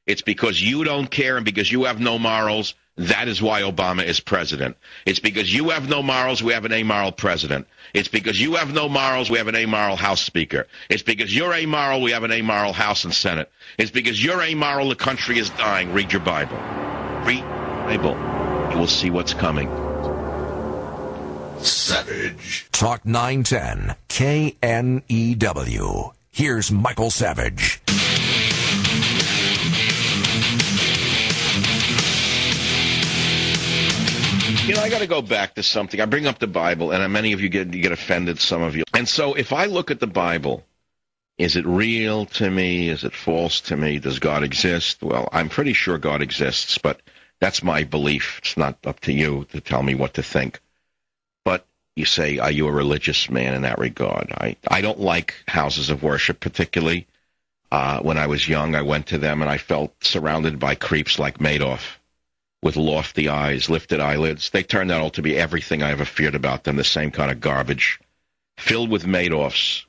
It's because you don't care and because you have no morals. That is why Obama is president. It's because you have no morals, we have an amoral president. It's because you have no morals, we have an amoral House Speaker. It's because you're amoral, we have an amoral House and Senate. It's because you're amoral, the country is dying. Read your Bible. Read the Bible. You will see what's coming. Savage. Talk 910 KNEW. Here's Michael Savage. You know, I got to go back to something. I bring up the Bible, and many of you get offended, some of you. And so if I look at the Bible, is it real to me? Is it false to me? Does God exist? Well, I'm pretty sure God exists, but that's my belief. It's not up to you to tell me what to think. But you say, are you a religious man in that regard? I don't like houses of worship particularly. When I was young, I went to them, and I felt surrounded by creeps like Madoff, with lofty eyes, lifted eyelids. They turned out to be everything I ever feared about them, the same kind of garbage, filled with Madoffs,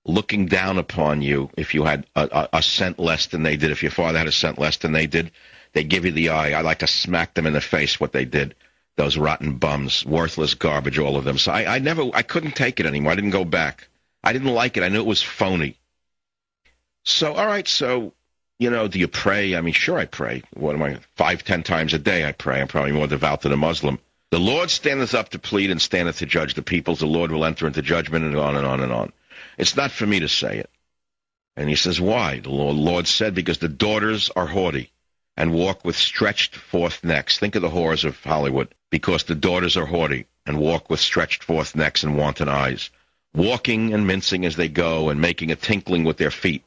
looking down upon you if you had a cent less than they did. If your father had a cent less than they did, they give you the eye. I like to smack them in the face what they did. Those rotten bums, worthless garbage, all of them. So I couldn't take it anymore. I didn't go back. I didn't like it. I knew it was phony. So, all right, so... You know, do you pray? I mean, sure I pray. What am I, 5-10 times a day I pray. I'm probably more devout than a Muslim. The Lord standeth up to plead and standeth to judge the peoples. The Lord will enter into judgment, and on and on and on. It's not for me to say it. And he says, why? The Lord said, because the daughters are haughty and walk with stretched forth necks. Think of the whores of Hollywood. Because the daughters are haughty and walk with stretched forth necks and wanton eyes, walking and mincing as they go and making a tinkling with their feet.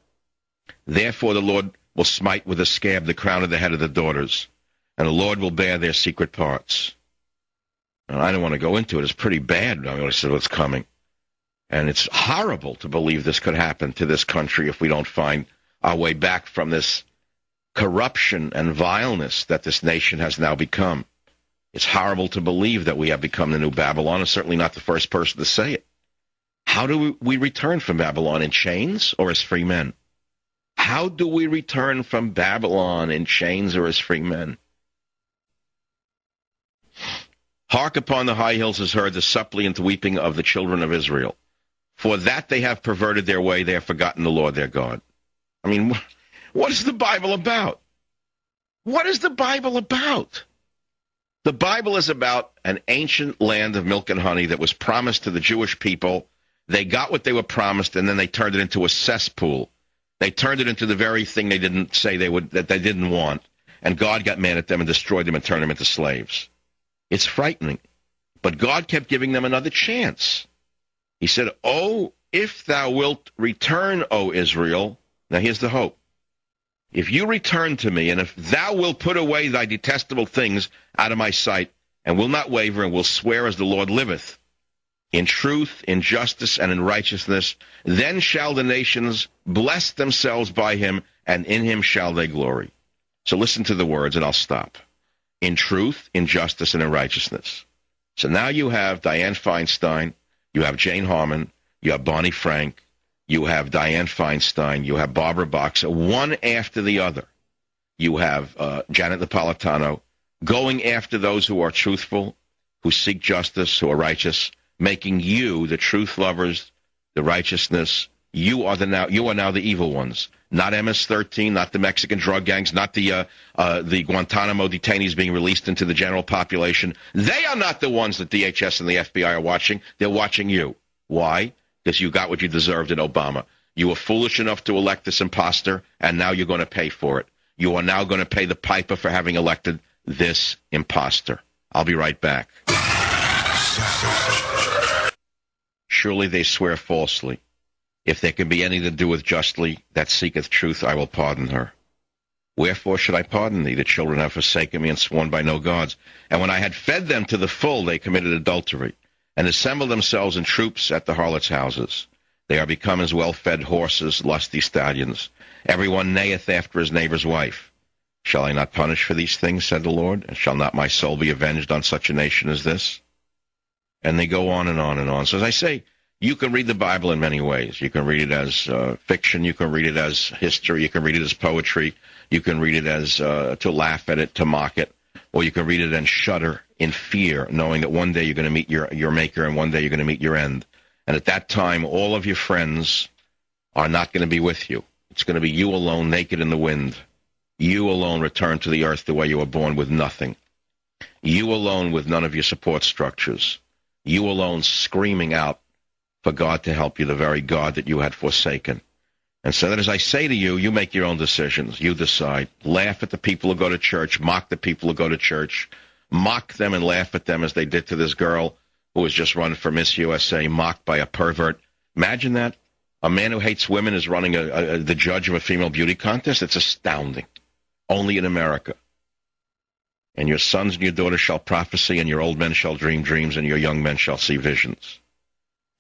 Therefore the Lord will smite with a scab the crown of the head of the daughters, and the Lord will bear their secret parts. And I don't want to go into it. It's pretty bad. I said what's coming. And it's horrible to believe this could happen to this country if we don't find our way back from this corruption and vileness that this nation has now become. It's horrible to believe that we have become the new Babylon. I'm certainly not the first person to say it. How do we return from Babylon? In chains or as free men? How do we return from Babylon in chains or as free men? Hark upon the high hills is heard the suppliant weeping of the children of Israel. For that they have perverted their way, they have forgotten the Lord their God. I mean, what is the Bible about? What is the Bible about? The Bible is about an ancient land of milk and honey that was promised to the Jewish people. They got what they were promised, and then they turned it into a cesspool. They turned it into the very thing they didn't say they would, that they didn't want. And God got mad at them and destroyed them and turned them into slaves. It's frightening. But God kept giving them another chance. He said, "Oh, if thou wilt return, O Israel." Now here's the hope. If you return to me, and if thou wilt put away thy detestable things out of my sight, and will not waver, and will swear as the Lord liveth, in truth, in justice, and in righteousness, then shall the nations bless themselves by him, and in him shall they glory. So listen to the words, and I'll stop. In truth, in justice, and in righteousness. So now you have Dianne Feinstein, you have Jane Harmon, you have Bonnie Frank, you have Dianne Feinstein, you have Barbara Boxer, one after the other. You have Janet Napolitano going after those who are truthful, who seek justice, who are righteous, making you, the truth lovers, the righteousness, you are now the evil ones. Not MS-13, not the Mexican drug gangs, not the Guantanamo detainees being released into the general population. They are not the ones that DHS and the FBI are watching. They're watching you. Why? Because you got what you deserved in Obama. You were foolish enough to elect this imposter, and now you're going to pay for it. You are now going to pay the piper for having elected this imposter. I'll be right back. Surely they swear falsely. If there can be any to do with justly that seeketh truth, I will pardon her. Wherefore should I pardon thee? The children have forsaken me and sworn by no gods. And when I had fed them to the full, they committed adultery, and assembled themselves in troops at the harlots' houses. They are become as well-fed horses, lusty stallions. Everyone neigheth after his neighbor's wife. Shall I not punish for these things, said the Lord? And shall not my soul be avenged on such a nation as this? And they go on and on and on. So as I say, You can read the Bible in many ways. You can read it as fiction. You can read it as history. You can read it as poetry. You can read it as to laugh at it, to mock it. Or you can read it and shudder in fear, knowing that one day you're going to meet your Maker and one day you're going to meet your end. And at that time, all of your friends are not going to be with you. It's going to be you alone, naked in the wind. You alone return to the earth the way you were born, with nothing. You alone with none of your support structures. You alone screaming out for God to help you, the very God that you had forsaken. And so that, as I say to you, you make your own decisions. You decide. Laugh at the people who go to church. Mock the people who go to church. Mock them and laugh at them as they did to this girl who was just run for Miss USA, mocked by a pervert. Imagine that. A man who hates women is running the judge of a female beauty contest. It's astounding. Only in America. And your sons and your daughters shall prophesy, and your old men shall dream dreams, and your young men shall see visions.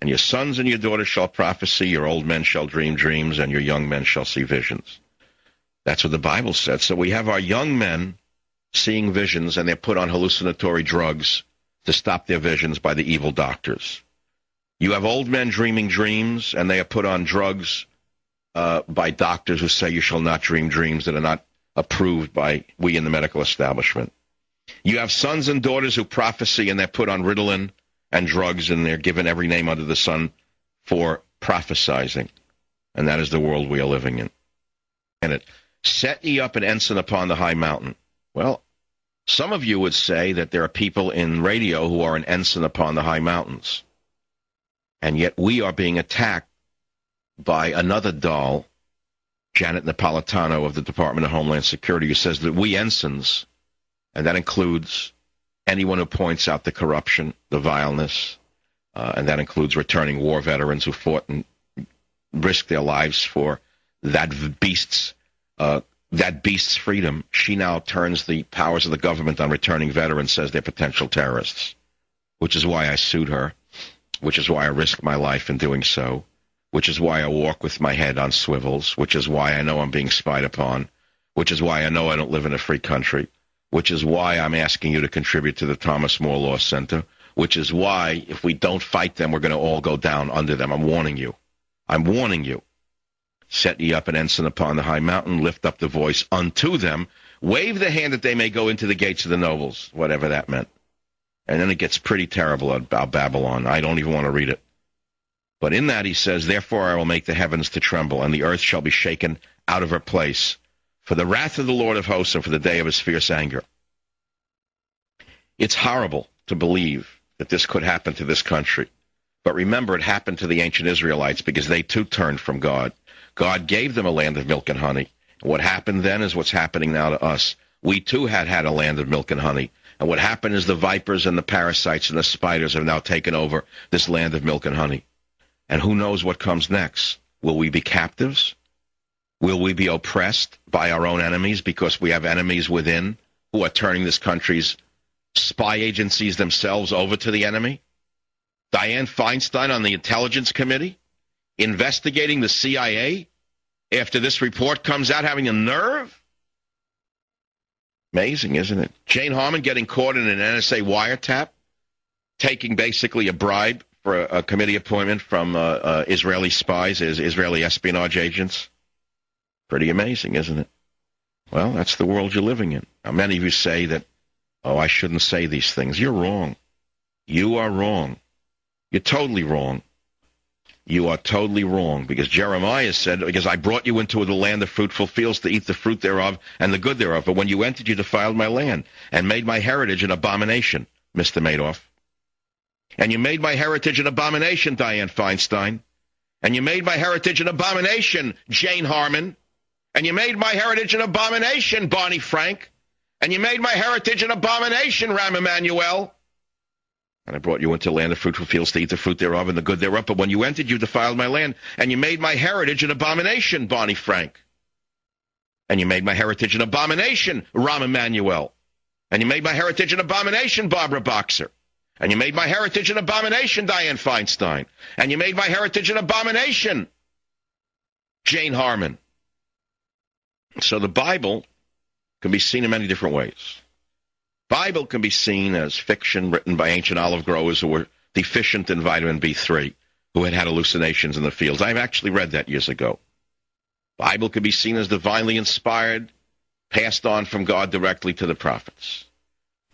And your sons and your daughters shall prophesy, your old men shall dream dreams, and your young men shall see visions. That's what the Bible said. So we have our young men seeing visions, and they're put on hallucinatory drugs to stop their visions by the evil doctors. You have old men dreaming dreams, and they are put on drugs by doctors who say you shall not dream dreams that are not approved by we in the medical establishment. You have sons and daughters who prophesy, and they're put on Ritalin and drugs, and they're given every name under the sun for prophesizing. And that is the world we are living in. And it, set ye up an ensign upon the high mountain. Well, some of you would say that there are people in radio who are an ensign upon the high mountains. And yet we are being attacked by another doll, Janet Napolitano of the Department of Homeland Security, who says that we ensigns, and that includes anyone who points out the corruption, the vileness, and that includes returning war veterans who fought and risked their lives for that beast's freedom. She now turns the powers of the government on returning veterans, says they're potential terrorists, which is why I sued her, which is why I risk my life in doing so, which is why I walk with my head on swivels, which is why I know I'm being spied upon, which is why I know I don't live in a free country, which is why I'm asking you to contribute to the Thomas More Law Center, which is why if we don't fight them, we're going to all go down under them. I'm warning you. I'm warning you. Set ye up an ensign upon the high mountain, lift up the voice unto them, wave the hand that they may go into the gates of the nobles, whatever that meant. And then it gets pretty terrible about Babylon. I don't even want to read it. But in that he says, therefore I will make the heavens to tremble, and the earth shall be shaken out of her place, for the wrath of the Lord of hosts and for the day of his fierce anger. It's horrible to believe that this could happen to this country. But remember, it happened to the ancient Israelites because they too turned from God. God gave them a land of milk and honey. What happened then is what's happening now to us. We too had a land of milk and honey. And what happened is the vipers and the parasites and the spiders have now taken over this land of milk and honey. And who knows what comes next? Will we be captives? Will we be oppressed by our own enemies because we have enemies within who are turning this country's spy agencies themselves over to the enemy? Dianne Feinstein on the Intelligence Committee investigating the CIA after this report comes out, having a nerve? Amazing, isn't it? Jane Harmon getting caught in an NSA wiretap, taking basically a bribe for a committee appointment from Israeli spies, Israeli espionage agents. Pretty amazing, isn't it? Well, that's the world you're living in. Now, many of you say that, oh, I shouldn't say these things. You're wrong. You are wrong. You're totally wrong. You are totally wrong, because Jeremiah said, because I brought you into the land of fruitful fields to eat the fruit thereof and the good thereof. But when you entered, you defiled my land and made my heritage an abomination, Mr. Madoff. And you made my heritage an abomination, Dianne Feinstein. And you made my heritage an abomination, Jane Harmon. And you made my heritage an abomination, Barney Frank. And you made my heritage an abomination, Rahm Emanuel. And I brought you into the land of fruitful fields to eat the fruit thereof and the good thereof. But when you entered, you defiled my land. And you made my heritage an abomination, Barney Frank. And you made my heritage an abomination, Rahm Emanuel. And you made my heritage an abomination, Barbara Boxer. And you made my heritage an abomination, Dianne Feinstein. And you made my heritage an abomination, Jane Harmon. So the Bible can be seen in many different ways. Bible can be seen as fiction written by ancient olive growers who were deficient in vitamin B3, who had hallucinations in the fields. I've actually read that years ago. Bible could be seen as divinely inspired, passed on from God directly to the prophets.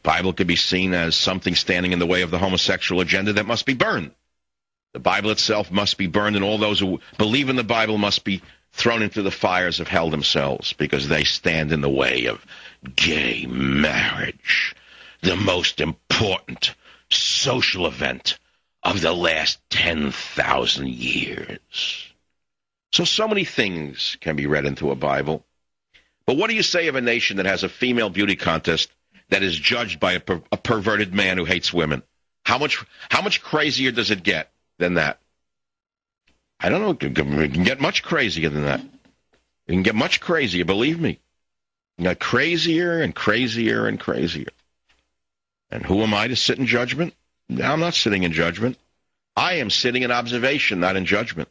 Bible could be seen as something standing in the way of the homosexual agenda that must be burned. The Bible itself must be burned, and all those who believe in the Bible must be thrown into the fires of hell themselves, because they stand in the way of gay marriage, the most important social event of the last 10,000 years. So many things can be read into a Bible. But what do you say of a nation that has a female beauty contest that is judged by a perverted man who hates women? How much crazier does it get than that? I don't know. It can get much crazier than that. It can get much crazier, believe me. You got crazier and crazier and crazier. And who am I to sit in judgment? I'm not sitting in judgment. I am sitting in observation, not in judgment.